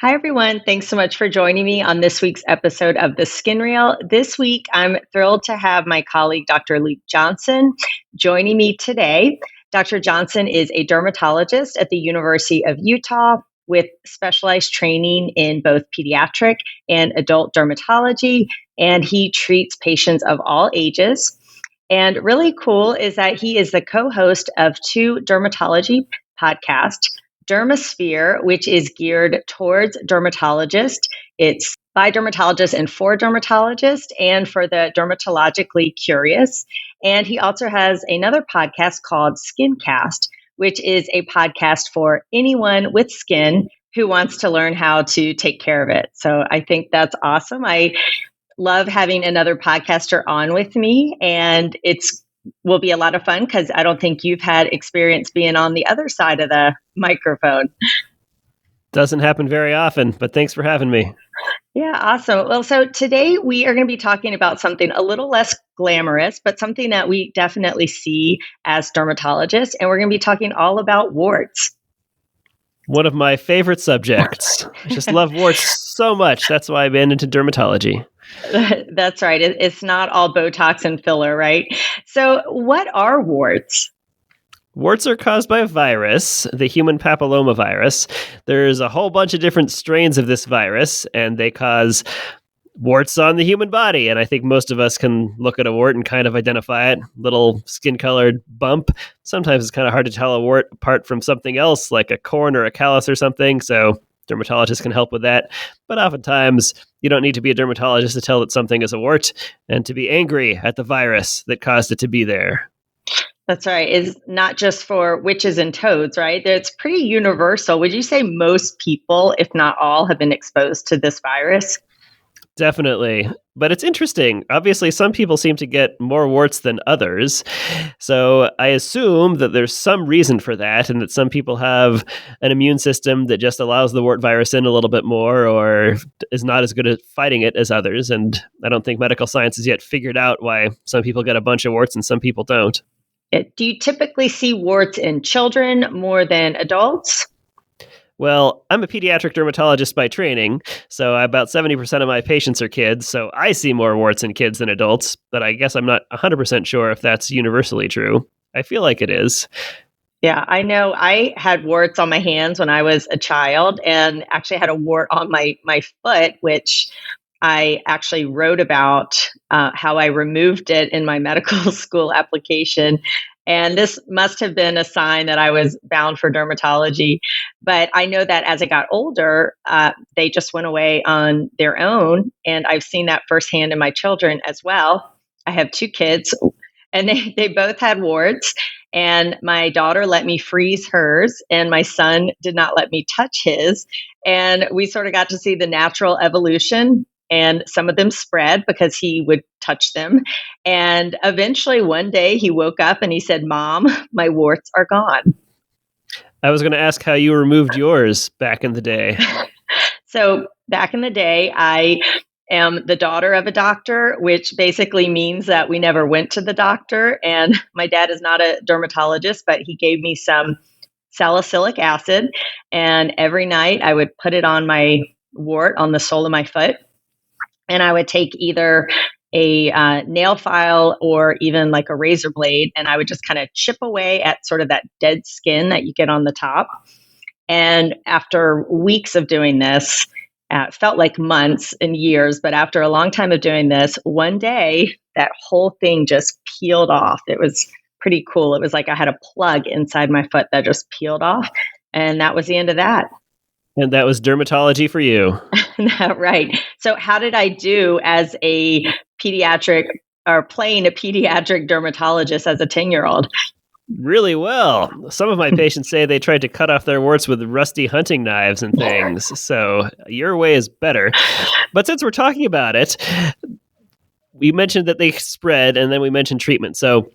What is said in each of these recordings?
Hi, everyone. Thanks so much for joining me on this week's episode of The Skin Reel. This week, I'm thrilled to have my colleague, Dr. Luke Johnson, joining me today. Dr. Johnson is a dermatologist at the University of Utah with specialized training in both pediatric and adult dermatology, and he treats patients of all ages. And really cool is that he is the co-host of two dermatology podcasts. Dermosphere, which is geared towards dermatologists. It's by dermatologists and for dermatologists and for the dermatologically curious. And he also has another podcast called Skincast, which is a podcast for anyone with skin who wants to learn how to take care of it. So I think that's awesome. I love having another podcaster on with me, and will be a lot of fun because I don't think you've had experience being on the other side of the microphone. Doesn't happen very often, but thanks for having me. Yeah, awesome. Well, so today we are going to be talking about something a little less glamorous, but something that we definitely see as dermatologists, and we're going to be talking all about warts. One of my favorite subjects. I just love warts so much. That's why I've been into dermatology. That's right. It's not all Botox and filler, right? So what are warts? Warts are caused by a virus, the human papilloma virus. There's a whole bunch of different strains of this virus, and they cause warts on the human body. And I think most of us can look at a wart and kind of identify it. Little skin-colored bump. Sometimes it's kind of hard to tell a wart apart from something else, like a corn or a callus or something. So dermatologists can help with that. But oftentimes, you don't need to be a dermatologist to tell that something is a wart and to be angry at the virus that caused it to be there. That's right. It's not just for witches and toads, right? It's pretty universal. Would you say most people, if not all, have been exposed to this virus? Definitely. But it's interesting. Obviously, some people seem to get more warts than others. So I assume that there's some reason for that, and that some people have an immune system that just allows the wart virus in a little bit more or is not as good at fighting it as others. And I don't think medical science has yet figured out why some people get a bunch of warts and some people don't. Do you typically see warts in children more than adults? Well, I'm a pediatric dermatologist by training, so about 70% of my patients are kids, so I see more warts in kids than adults, but I guess I'm not 100% sure if that's universally true. I feel like it is. Yeah, I know I had warts on my hands when I was a child, and actually had a wart on my foot, which I actually wrote about how I removed it in my medical school application. And this must have been a sign that I was bound for dermatology. But I know that as I got older, they just went away on their own. And I've seen that firsthand in my children as well. I have two kids, and they both had warts. And my daughter let me freeze hers, and my son did not let me touch his. And we sort of got to see the natural evolution. And some of them spread because he would touch them. And eventually one day he woke up and he said, "Mom, my warts are gone." I was going to ask how you removed yours back in the day. So back in the day, I am the daughter of a doctor, which basically means that we never went to the doctor. And my dad is not a dermatologist, but he gave me some salicylic acid. And every night I would put it on my wart on the sole of my foot. And I would take either a nail file or even like a razor blade, and I would just kind of chip away at sort of that dead skin that you get on the top. And after weeks of doing this, it felt like months and years, but after a long time of doing this, one day that whole thing just peeled off. It was pretty cool. It was like I had a plug inside my foot that just peeled off, and that was the end of that. And that was dermatology for you. Right. So how did I do as a pediatric or playing a pediatric dermatologist as a 10-year-old? Really well. Some of my patients say they tried to cut off their warts with rusty hunting knives and things. So your way is better. But since we're talking about it, we mentioned that they spread and then we mentioned treatment. So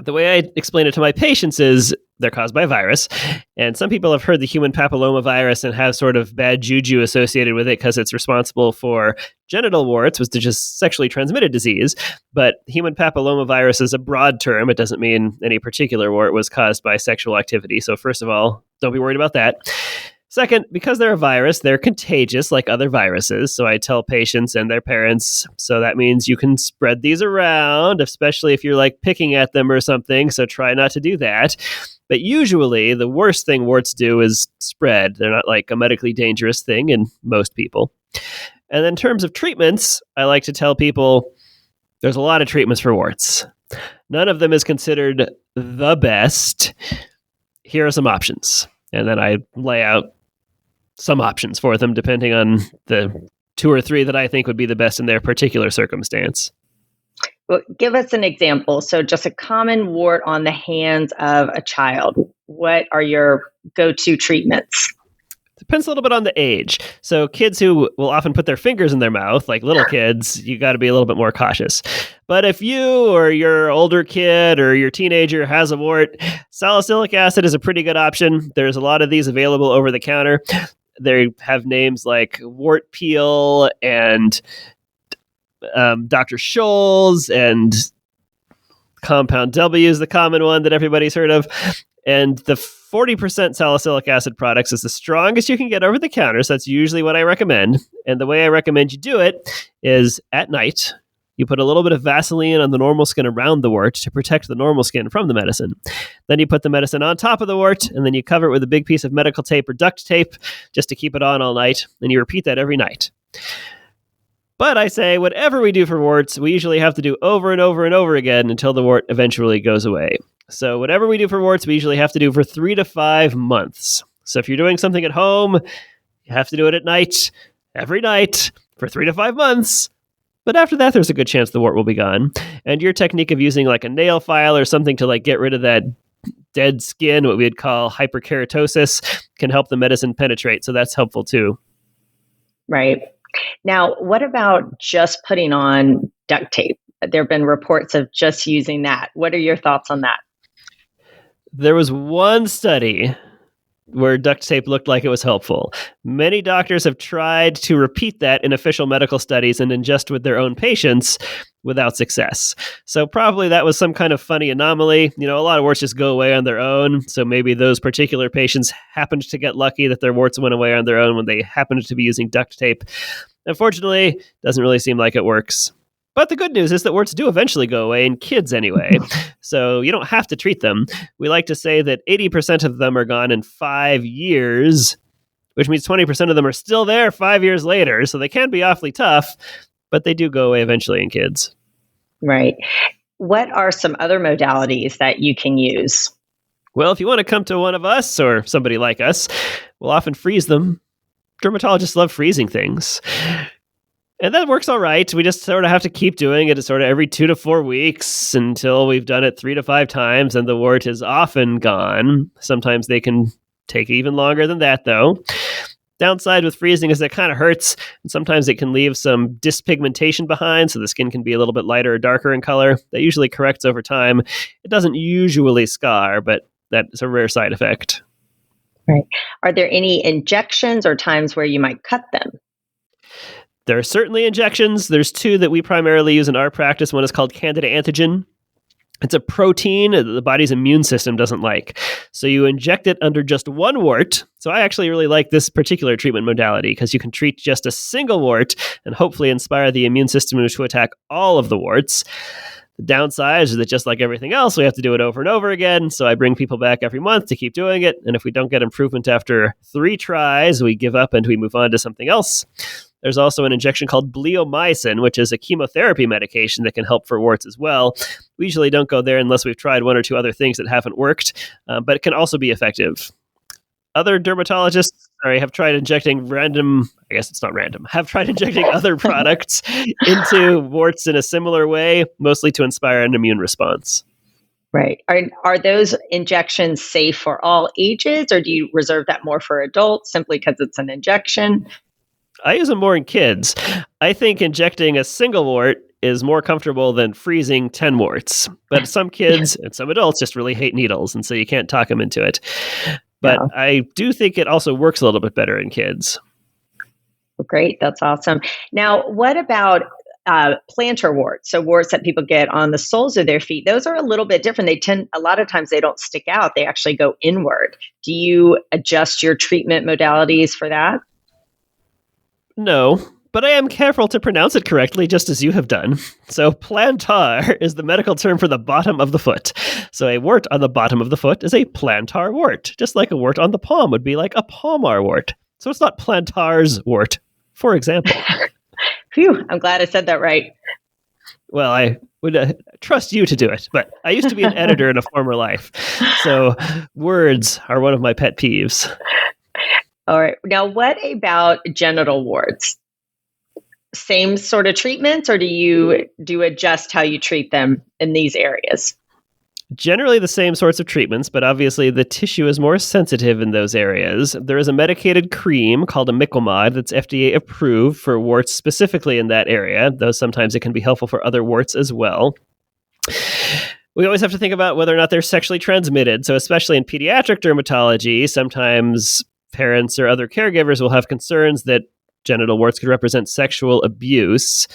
the way I explain it to my patients is they're caused by a virus. And some people have heard the human papilloma virus and have sort of bad juju associated with it because it's responsible for genital warts, which is just sexually transmitted disease. But human papilloma virus is a broad term. It doesn't mean any particular wart was caused by sexual activity. So first of all, don't be worried about that. Second, because they're a virus, they're contagious like other viruses. So I tell patients and their parents, so that means you can spread these around, especially if you're like picking at them or something. So try not to do that. But usually the worst thing warts do is spread. They're not like a medically dangerous thing in most people. And in terms of treatments, I like to tell people there's a lot of treatments for warts. None of them is considered the best. Here are some options. And then I lay out some options for them depending on the 2 or 3 that I think would be the best in their particular circumstance. Well, give us an example. So just a common wart on the hands of a child. What are your go-to treatments? Depends a little bit on the age. So kids who will often put their fingers in their mouth, like little kids, you got to be a little bit more cautious. But if you or your older kid or your teenager has a wart, salicylic acid is a pretty good option. There's a lot of these available over the counter. They have names like Wart Peel and Dr. Scholl's, and Compound W is the common one that everybody's heard of. And the 40% salicylic acid products is the strongest you can get over the counter. So that's usually what I recommend. And the way I recommend you do it is at night. You put a little bit of Vaseline on the normal skin around the wart to protect the normal skin from the medicine. Then you put the medicine on top of the wart, and then you cover it with a big piece of medical tape or duct tape just to keep it on all night. And you repeat that every night. But I say, whatever we do for warts, we usually have to do over and over and over again until the wart eventually goes away. So whatever we do for warts, we usually have to do for 3 to 5 months. So if you're doing something at home, you have to do it at night, every night, for 3 to 5 months. But after that, there's a good chance the wart will be gone. And your technique of using like a nail file or something to like get rid of that dead skin, what we'd call hyperkeratosis, can help the medicine penetrate. So that's helpful too. Right. Now, what about just putting on duct tape? There have been reports of just using that. What are your thoughts on that? There was one study where duct tape looked like it was helpful. Many doctors have tried to repeat that in official medical studies and ingest with their own patients without success. So probably that was some kind of funny anomaly. You know, a lot of warts just go away on their own. So maybe those particular patients happened to get lucky that their warts went away on their own when they happened to be using duct tape. Unfortunately, doesn't really seem like it works. But the good news is that warts do eventually go away in kids anyway, so you don't have to treat them. We like to say that 80% of them are gone in 5 years, which means 20% of them are still there 5 years later, so they can be awfully tough, but they do go away eventually in kids. Right. What are some other modalities that you can use? Well, if you want to come to one of us or somebody like us, we'll often freeze them. Dermatologists love freezing things. And that works all right. We just sort of have to keep doing it sort of every 2 to 4 weeks until we've done it 3 to 5 times and the wart is often gone. Sometimes they can take even longer than that, though. Downside with freezing is it kind of hurts, and sometimes it can leave some dyspigmentation behind, so the skin can be a little bit lighter or darker in color. That usually corrects over time. It doesn't usually scar, but that's a rare side effect. Right. Are there any injections or times where you might cut them? There are certainly injections. There's 2 that we primarily use in our practice. One is called Candida antigen. It's a protein that the body's immune system doesn't like. So you inject it under just one wart. So I actually really like this particular treatment modality because you can treat just a single wart and hopefully inspire the immune system to attack all of the warts. The downside is that just like everything else, we have to do it over and over again. So I bring people back every month to keep doing it. And if we don't get improvement after 3 tries, we give up and we move on to something else. There's also an injection called bleomycin, which is a chemotherapy medication that can help for warts as well. We usually don't go there unless we've tried 1 or 2 other things that haven't worked, but it can also be effective. Other dermatologists, have tried injecting have tried injecting other products into warts in a similar way, mostly to inspire an immune response. Right. Are those injections safe for all ages, or do you reserve that more for adults simply because it's an injection? I use them more in kids. I think injecting a single wart is more comfortable than freezing 10 warts. But some kids and some adults just really hate needles, and so you can't talk them into it. But I do think it also works a little bit better in kids. Great. That's awesome. Now, what about plantar warts, so warts that people get on the soles of their feet, those are a little bit different. A lot of times they don't stick out, they actually go inward. Do you adjust your treatment modalities for that? No, but I am careful to pronounce it correctly, just as you have done. So plantar is the medical term for the bottom of the foot. So a wart on the bottom of the foot is a plantar wart, just like a wart on the palm would be like a palmar wart. So it's not plantar's wart, for example. Phew, I'm glad I said that right. Well, I would trust you to do it, but I used to be an editor in a former life. So words are one of my pet peeves. All right. Now, what about genital warts? Same sort of treatments, or do you adjust how you treat them in these areas? Generally the same sorts of treatments, but obviously the tissue is more sensitive in those areas. There is a medicated cream called a Michelmod that's FDA approved for warts specifically in that area, though sometimes it can be helpful for other warts as well. We always have to think about whether or not they're sexually transmitted. So especially in pediatric dermatology, sometimes parents or other caregivers will have concerns that genital warts could represent sexual abuse.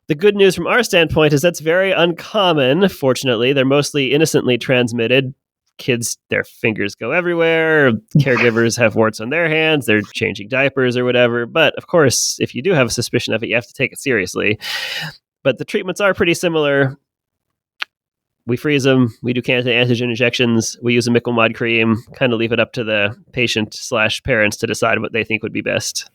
The good news from our standpoint is that's very uncommon. Fortunately, they're mostly innocently transmitted. Kids, their fingers go everywhere. Caregivers have warts on their hands. They're changing diapers or whatever. But of course, if you do have a suspicion of it, you have to take it seriously. But the treatments are pretty similar. We freeze them. We do antigen injections. We use a Michelmod cream. Kind of leave it up to the patient/parents to decide what they think would be best.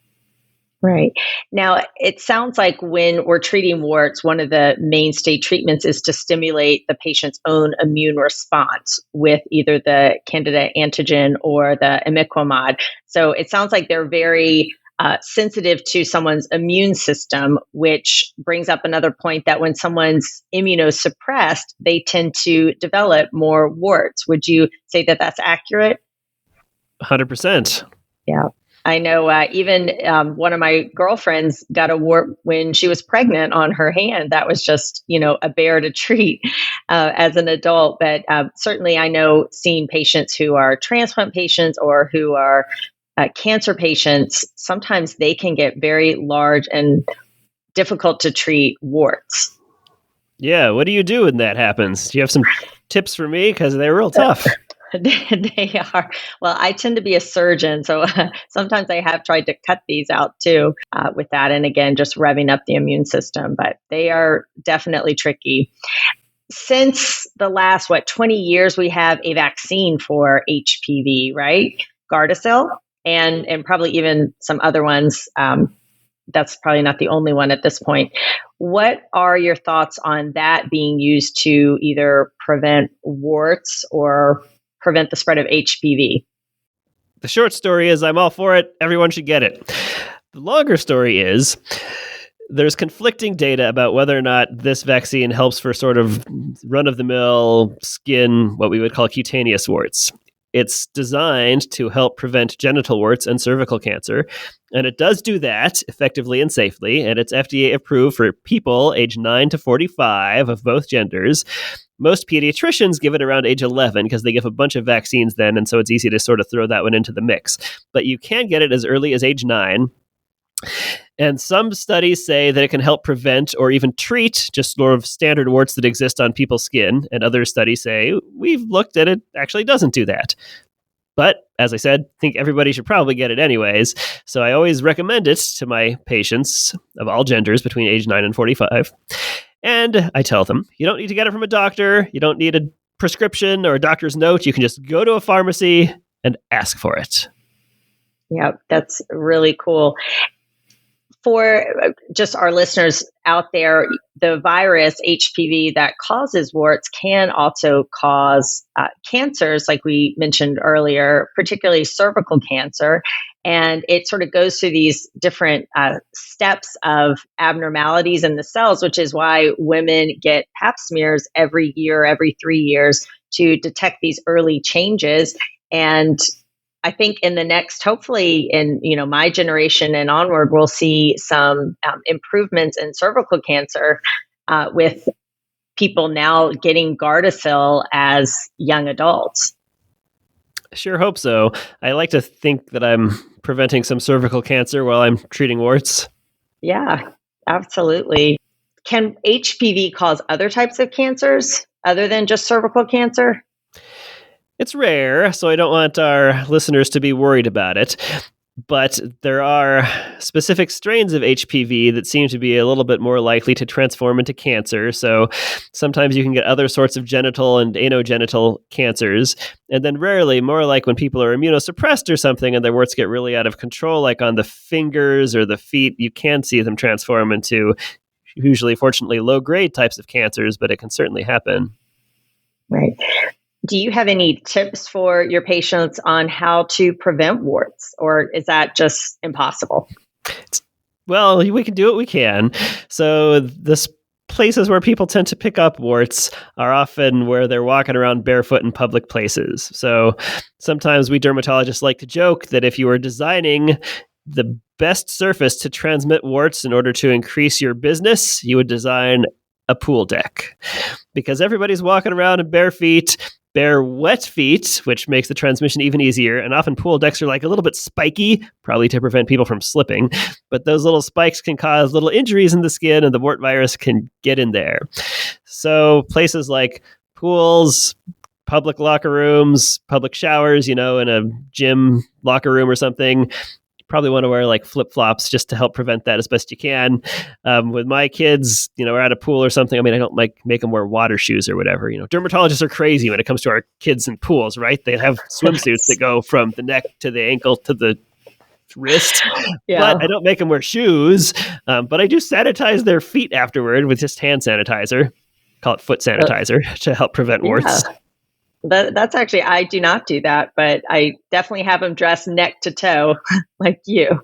Right. Now, it sounds like when we're treating warts, one of the mainstay treatments is to stimulate the patient's own immune response with either the candida antigen or the imiquimod. So it sounds like they're very sensitive to someone's immune system, which brings up another point that when someone's immunosuppressed, they tend to develop more warts. Would you say that that's accurate? 100%. Yeah. I know even one of my girlfriends got a wart when she was pregnant on her hand. That was just, a bear to treat as an adult. But certainly I know seeing patients who are transplant patients or who are cancer patients, sometimes they can get very large and difficult to treat warts. Yeah. What do you do when that happens? Do you have some tips for me? Because they're real tough. They are. Well, I tend to be a surgeon, so sometimes I have tried to cut these out too with that. And again, just revving up the immune system, but they are definitely tricky. Since the last, 20 years, we have a vaccine for HPV, right? Gardasil, and probably even some other ones. That's probably not the only one at this point. What are your thoughts on that being used to either prevent warts or prevent the spread of HPV? The short story is I'm all for it. Everyone should get it. The longer story is there's conflicting data about whether or not this vaccine helps for sort of run-of-the-mill skin, what we would call cutaneous warts. It's designed to help prevent genital warts and cervical cancer, and it does do that effectively and safely, and it's FDA approved for people age 9 to 45 of both genders. Most pediatricians give it around age 11 because they give a bunch of vaccines then, and so it's easy to sort of throw that one into the mix. But you can get it as early as age 9. And some studies say that it can help prevent or even treat just sort of standard warts that exist on people's skin. And other studies say, we've looked at it, actually doesn't do that. But as I said, I think everybody should probably get it anyways. So I always recommend it to my patients of all genders between age 9 and 45. And I tell them, you don't need to get it from a doctor. You don't need a prescription or a doctor's note. You can just go to a pharmacy and ask for it. Yeah, that's really cool. For just our listeners out there, the virus HPV that causes warts can also cause cancers, like we mentioned earlier, particularly cervical cancer. And it sort of goes through these different steps of abnormalities in the cells, which is why women get pap smears every year, every 3 years to detect these early changes. And I think in the next, hopefully in my generation and onward, we'll see some improvements in cervical cancer with people now getting Gardasil as young adults. Sure hope so. I like to think that I'm preventing some cervical cancer while I'm treating warts. Yeah. Absolutely. Can HPV cause other types of cancers other than just cervical cancer? It's rare, so I don't want our listeners to be worried about it. But there are specific strains of HPV that seem to be a little bit more likely to transform into cancer. So sometimes you can get other sorts of genital and anogenital cancers. And then rarely, more like when people are immunosuppressed or something and their warts get really out of control, like on the fingers or the feet, you can see them transform into usually, fortunately, low-grade types of cancers, but it can certainly happen. Right. Do you have any tips for your patients on how to prevent warts, or is that just impossible? Well, we can do what we can. So the places where people tend to pick up warts are often where they're walking around barefoot in public places. So sometimes we dermatologists like to joke that if you were designing the best surface to transmit warts in order to increase your business, you would design a pool deck, because everybody's walking around in bare feet, bare wet feet, which makes the transmission even easier. And often pool decks are like a little bit spiky, probably to prevent people from slipping. But those little spikes can cause little injuries in the skin, and the wart virus can get in there. So places like pools, public locker rooms, public showers, in a gym locker room or something, probably want to wear like flip-flops just to help prevent that as best you can. With my kids, we're at a pool or something. I mean, I don't make them wear water shoes or whatever. Dermatologists are crazy when it comes to our kids in pools, right? They have swimsuits that go from the neck to the ankle to the wrist. Yeah. But I don't make them wear shoes. But I do sanitize their feet afterward with just hand sanitizer. Call it foot sanitizer to help prevent warts. That's actually, I do not do that, but I definitely have them dressed neck to toe like you.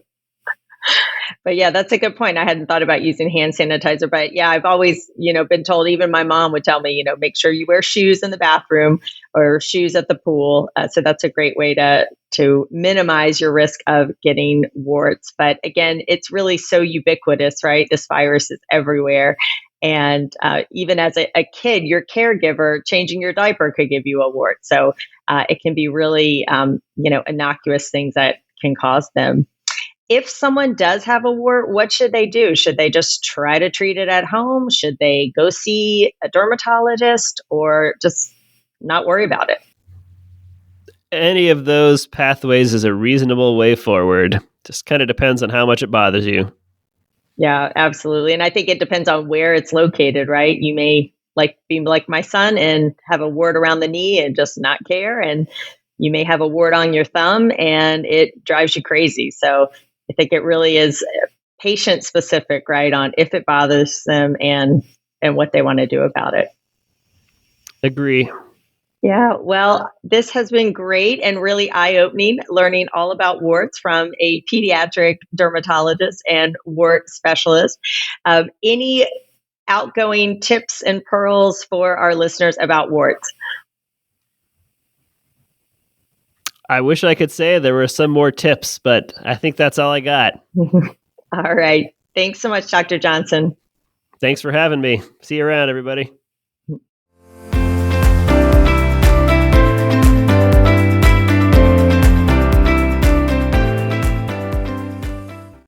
But yeah, that's a good point. I hadn't thought about using hand sanitizer, but yeah, I've always, been told, even my mom would tell me, make sure you wear shoes in the bathroom or shoes at the pool. So that's a great way to minimize your risk of getting warts. But again, it's really so ubiquitous, right? This virus is everywhere. And even as a kid, your caregiver changing your diaper could give you a wart. So it can be really, innocuous things that can cause them. If someone does have a wart, what should they do? Should they just try to treat it at home? Should they go see a dermatologist, or just not worry about it? Any of those pathways is a reasonable way forward. Just kind of depends on how much it bothers you. Yeah, absolutely. And I think it depends on where it's located, right? You may be like my son and have a wart around the knee and just not care. And you may have a wart on your thumb and it drives you crazy. So I think it really is patient specific, right? On if it bothers them and what they want to do about it. Agree. Yeah, well, this has been great and really eye-opening, learning all about warts from a pediatric dermatologist and wart specialist. Any outgoing tips and pearls for our listeners about warts? I wish I could say there were some more tips, but I think that's all I got. All right. Thanks so much, Dr. Johnson. Thanks for having me. See you around, everybody.